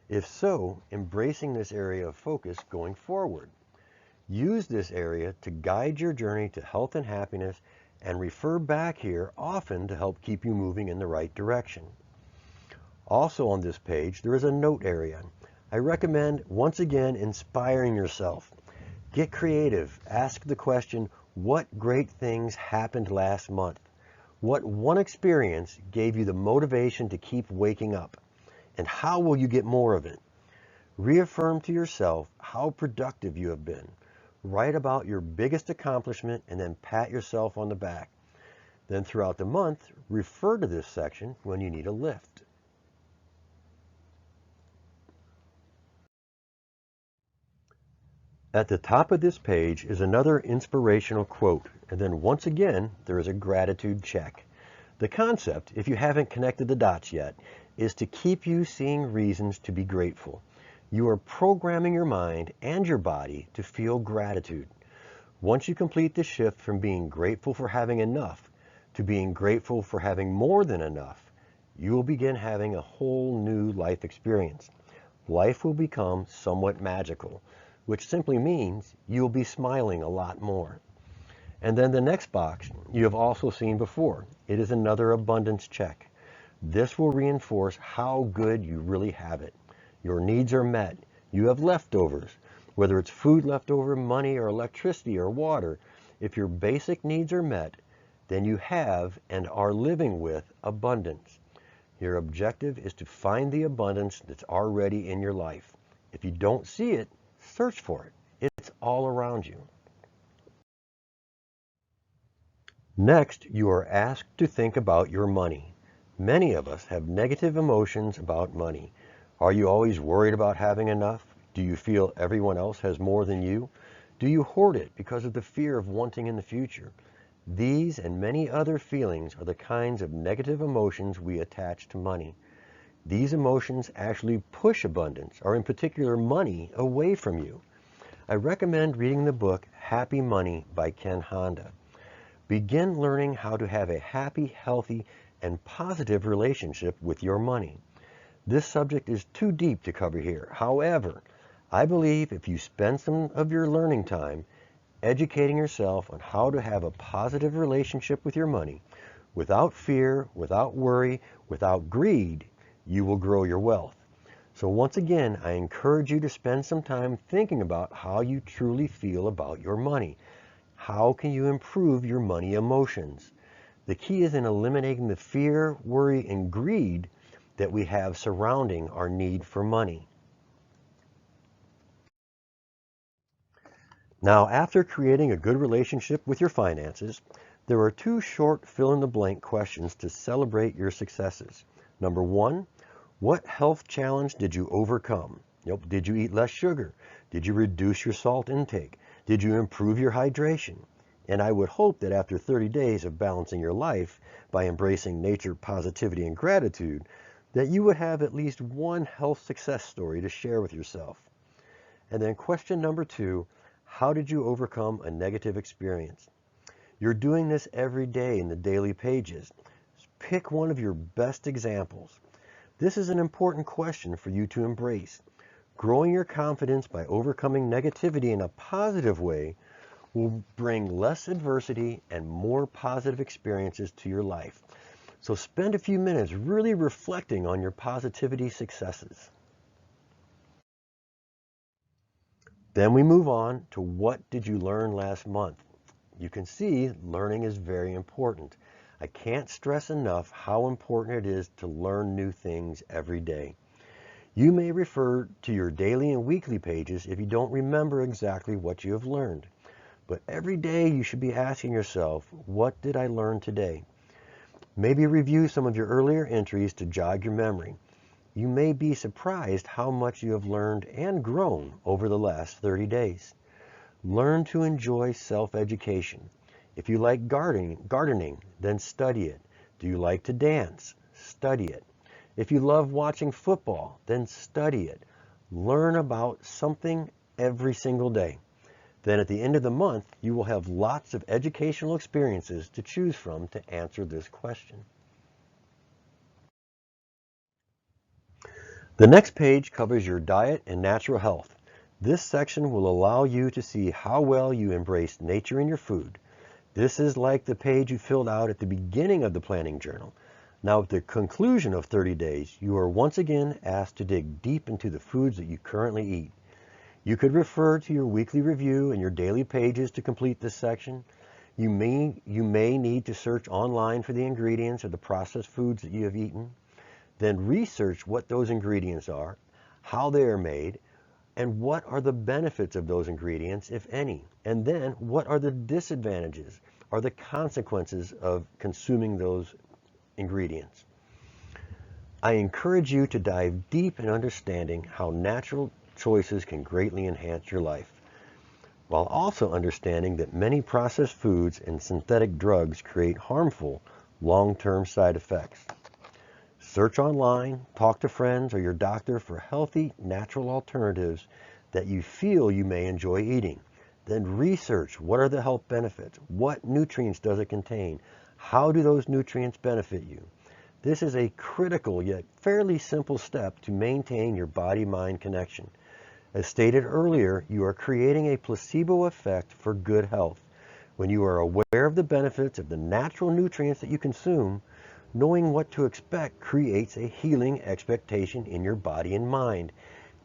Speaker 1: If so, embracing this area of focus going forward. Use this area to guide your journey to health and happiness, and refer back here often to help keep you moving in the right direction. Also on this page, there is a note area. I recommend, once again, inspiring yourself. Get creative. Ask the question, what great things happened last month? What one experience gave you the motivation to keep waking up? And how will you get more of it? Reaffirm to yourself how productive you have been. Write about your biggest accomplishment and then pat yourself on the back. Then throughout the month, refer to this section when you need a lift. At the top of this page is another inspirational quote, and then once again, there is a gratitude check. The concept, if you haven't connected the dots yet, is to keep you seeing reasons to be grateful. You are programming your mind and your body to feel gratitude. Once you complete the shift from being grateful for having enough to being grateful for having more than enough, you will begin having a whole new life experience. Life will become somewhat magical, which simply means you'll be smiling a lot more. And then the next box you have also seen before. It is another abundance check. This will reinforce how good you really have it. Your needs are met. You have leftovers, whether it's food left over, money, or electricity, or water. If your basic needs are met, then you have and are living with abundance. Your objective is to find the abundance that's already in your life. If you don't see it, search for it. It's all around you. Next, you are asked to think about your money. Many of us have negative emotions about money. Are you always worried about having enough? Do you feel everyone else has more than you? Do you hoard it because of the fear of wanting in the future? These and many other feelings are the kinds of negative emotions we attach to money. These emotions actually push abundance, or in particular money, away from you. I recommend reading the book Happy Money by Ken Honda. Begin learning how to have a happy, healthy, and positive relationship with your money. This subject is too deep to cover here. However, I believe if you spend some of your learning time educating yourself on how to have a positive relationship with your money, without fear, without worry, without greed, you will grow your wealth. So once again, I encourage you to spend some time thinking about how you truly feel about your money. How can you improve your money emotions? The key is in eliminating the fear, worry, and greed that we have surrounding our need for money. Now, after creating a good relationship with your finances, there are two short fill-in-the-blank questions to celebrate your successes. Number one, what health challenge did you overcome? Did you eat less sugar? Did you reduce your salt intake? Did you improve your hydration? And I would hope that after 30 days of balancing your life by embracing nature, positivity, and gratitude, that you would have at least one health success story to share with yourself. And then question number two, how did you overcome a negative experience? You're doing this every day in the daily pages. Pick one of your best examples. This is an important question for you to embrace. Growing your confidence by overcoming negativity in a positive way will bring less adversity and more positive experiences to your life. So spend a few minutes really reflecting on your positivity successes. Then we move on to what did you learn last month? You can see learning is very important. I can't stress enough how important it is to learn new things every day. You may refer to your daily and weekly pages if you don't remember exactly what you have learned. But every day you should be asking yourself, what did I learn today? Maybe review some of your earlier entries to jog your memory. You may be surprised how much you have learned and grown over the last 30 days. Learn to enjoy self-education. If you like gardening, then study it. Do you like to dance? Study it. If you love watching football, then study it. Learn about something every single day. Then at the end of the month, you will have lots of educational experiences to choose from to answer this question. The next page covers your diet and natural health. This section will allow you to see how well you embrace nature in your food. This is like the page you filled out at the beginning of the planning journal. Now at the conclusion of 30 days, you are once again asked to dig deep into the foods that you currently eat. You could refer to your weekly review and your daily pages to complete this section. You may need to search online for the ingredients of the processed foods that you have eaten. Then research what those ingredients are, how they are made, and what are the benefits of those ingredients, if any. And then what are the disadvantages or the consequences of consuming those ingredients. I encourage you to dive deep in understanding how natural choices can greatly enhance your life, while also understanding that many processed foods and synthetic drugs create harmful long-term side effects. Search online, talk to friends or your doctor for healthy, natural alternatives that you feel you may enjoy eating. Then research what are the health benefits, what nutrients does it contain, how do those nutrients benefit you. This is a critical yet fairly simple step to maintain your body-mind connection. As stated earlier, you are creating a placebo effect for good health. When you are aware of the benefits of the natural nutrients that you consume, knowing what to expect creates a healing expectation in your body and mind.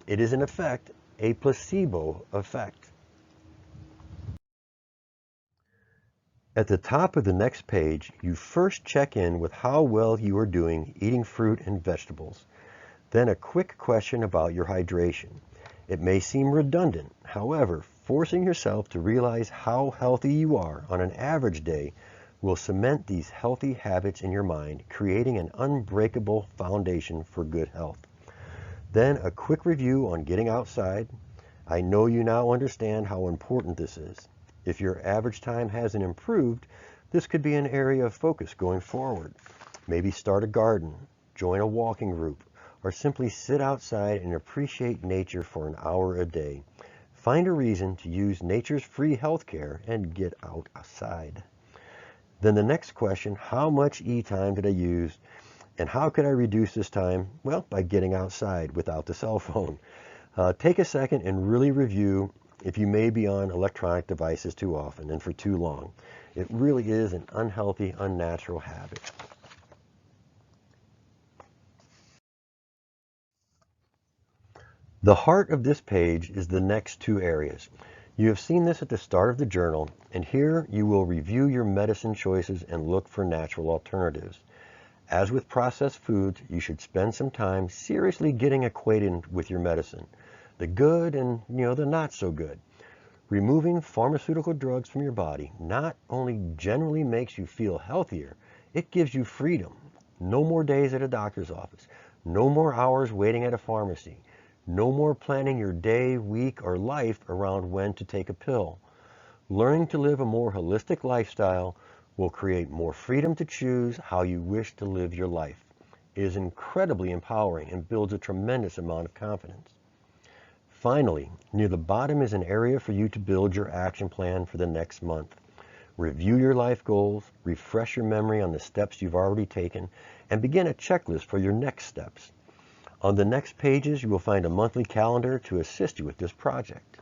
Speaker 1: It is in effect a placebo effect. At the top of the next page, you first check in with how well you are doing eating fruit and vegetables. Then a quick question about your hydration. It may seem redundant, however, forcing yourself to realize how healthy you are on an average day will cement these healthy habits in your mind, creating an unbreakable foundation for good health. Then a quick review on getting outside. I know you now understand how important this is. If your average time hasn't improved, this could be an area of focus going forward. Maybe start a garden, join a walking group, or simply sit outside and appreciate nature for an hour a day. Find a reason to use nature's free healthcare and get outside. Then the next question, how much e-time did I use and how could I reduce this time? Well, by getting outside without the cell phone. Take a second and really review if you may be on electronic devices too often and for too long. It really is an unhealthy, unnatural habit. The heart of this page is the next two areas. You have seen this at the start of the journal, and here you will review your medicine choices and look for natural alternatives. As with processed foods, you should spend some time seriously getting acquainted with your medicine, the good and the not so good. Removing pharmaceutical drugs from your body not only generally makes you feel healthier, it gives you freedom. No more days at a doctor's office, no more hours waiting at a pharmacy, no more planning your day, week, or life around when to take a pill. Learning to live a more holistic lifestyle will create more freedom to choose how you wish to live your life. It is incredibly empowering and builds a tremendous amount of confidence. Finally, near the bottom is an area for you to build your action plan for the next month. Review your life goals, refresh your memory on the steps you've already taken, and begin a checklist for your next steps. On the next pages, you will find a monthly calendar to assist you with this project.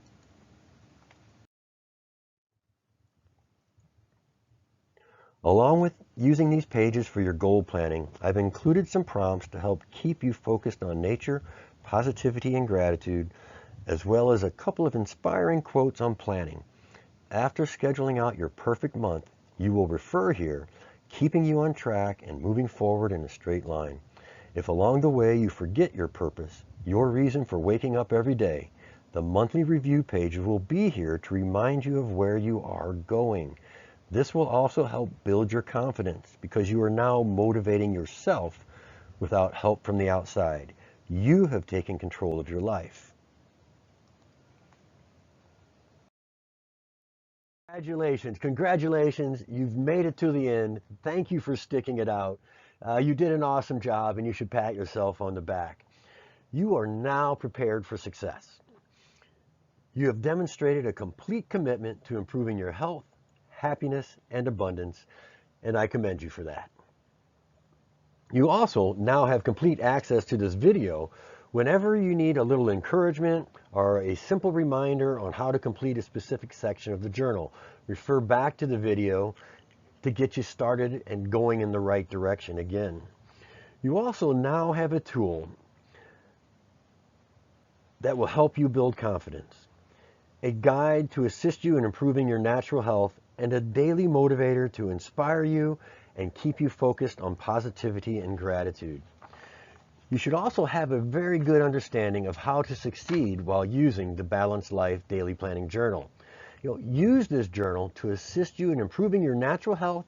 Speaker 1: Along with using these pages for your goal planning, I've included some prompts to help keep you focused on nature, positivity, and gratitude, as well as a couple of inspiring quotes on planning. After scheduling out your perfect month, you will refer here, keeping you on track and moving forward in a straight line. If along the way you forget your purpose, your reason for waking up every day, the monthly review pages will be here to remind you of where you are going. This will also help build your confidence because you are now motivating yourself without help from the outside. You have taken control of your life. Congratulations, you've made it to the end. Thank you for sticking it out. You did an awesome job and you should pat yourself on the back. You are now prepared for success. You have demonstrated a complete commitment to improving your health, happiness, and abundance, and I commend you for that. You also now have complete access to this video, Whenever you need a little encouragement or a simple reminder on how to complete a specific section of the journal, refer back to the video to get you started and going in the right direction again. You also now have a tool that will help you build confidence, a guide to assist you in improving your natural health, and a daily motivator to inspire you and keep you focused on positivity and gratitude. You should also have a very good understanding of how to succeed while using the Balanced Life Daily Planning Journal. Use this journal to assist you in improving your natural health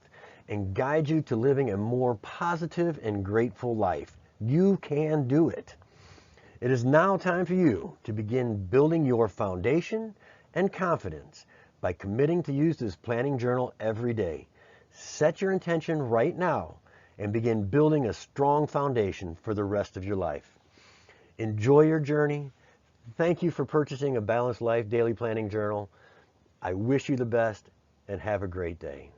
Speaker 1: and guide you to living a more positive and grateful life. You can do it. It is now time for you to begin building your foundation and confidence by committing to use this planning journal every day. Set your intention right now and begin building a strong foundation for the rest of your life. Enjoy your journey. Thank you for purchasing a Balanced Life Daily Planning Journal. I wish you the best and have a great day.